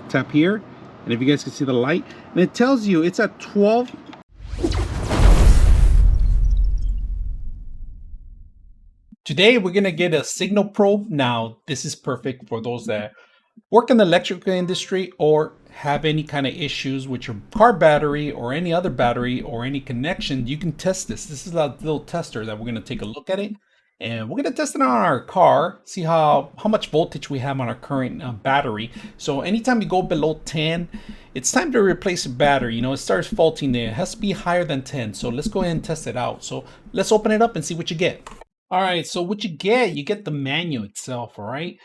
Tap here, and if you guys can see the light, and it tells you it's at 12. Today we're gonna get a SigmaProbe. Now this is perfect for those that work in the electrical industry or have any kind of issues with your car battery or any other battery or any connection. You can test this. This is a little tester that we're gonna take a look at it, and we're gonna test it on our car, see how much voltage we have on our current battery. So anytime you go below 10, it's time to replace a battery. You know, it starts faulting there. It has to be higher than 10. So let's go ahead and test it out. So let's open it up and see what you get. All right, so what you get the manual itself, all right?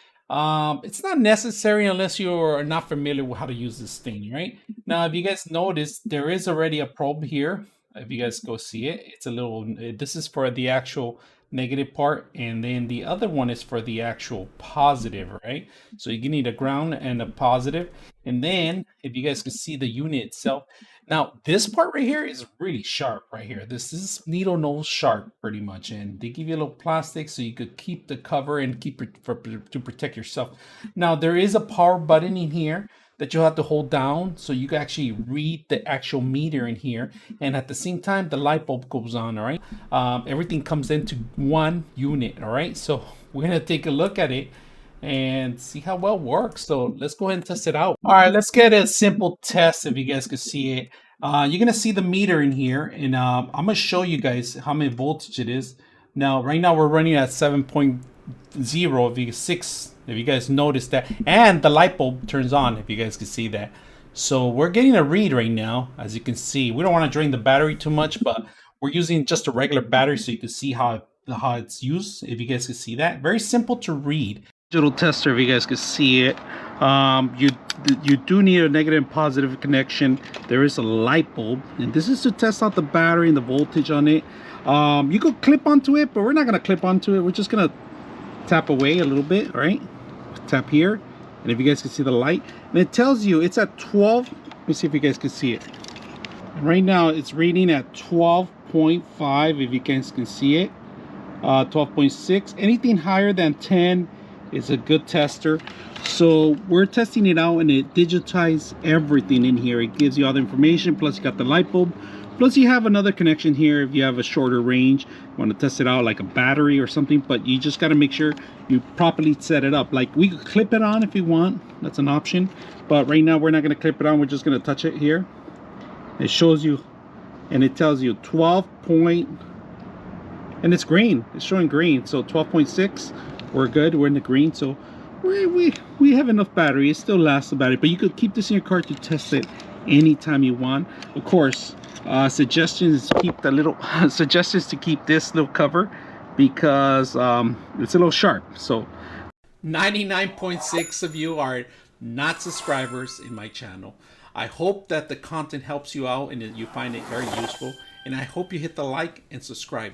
It's not necessary unless you're not familiar with how to use this thing, right? Now, if you guys notice, there is already a probe here. If you guys go see it, it's a little, this is for the actual negative part, and then the other one is for the actual positive, right? So you need a ground and a positive. And then if you guys can see the unit itself, now this part right here is really sharp right here. This is needle nose sharp pretty much, and they give you a little plastic so you could keep the cover and keep it to protect yourself. Now there is a power button in here that you'll have to hold down so you can actually read the actual meter in here, and at the same time the light bulb goes on. All right, everything comes into one unit. All right, so we're gonna take a look at it and see how well it works. So let's go ahead and test it out. All right, let's get a simple test if you guys can see it. You're gonna see the meter in here, and I'm gonna show you guys how many voltage it is. Now, right now we're running at 7.0 if you guys notice that, and the light bulb turns on if you guys can see that. So we're getting a read right now, as you can see. We don't want to drain the battery too much, but we're using just a regular battery so you can see how it's used. If you guys can see that, very simple to read. Digital tester, if you guys can see it. You do need a negative and positive connection. There is a light bulb, and this is to test out the battery and the voltage on it. You could clip onto it, but we're not gonna clip onto it. We're just gonna tap away a little bit. All right, tap here, and if you guys can see the light, and it tells you it's at 12. Let me see if you guys can see it. Right now it's reading at 12.5, if you guys can see it. 12.6. Anything higher than 10 is a good tester. So we're testing it out, and it digitizes everything in here. It gives you all the information, plus you got the light bulb, plus you have another connection here if you have a shorter range, you want to test it out like a battery or something. But you just got to make sure you properly set it up. Like, we could clip it on if you want, that's an option, but right now we're not going to clip it on. We're just going to touch it here. It shows you, and it tells you 12 point, and it's green, it's showing green. So 12.6, we're good, we're in the green. So we have enough battery. It still lasts the battery, but you could keep this in your car to test it anytime you want. Of course, suggestions to keep the little suggestions to keep this little cover, because it's a little sharp. So 99.6 of you are not subscribers in my channel. I hope that the content helps you out and that you find it very useful, and I hope you hit the like and subscribe.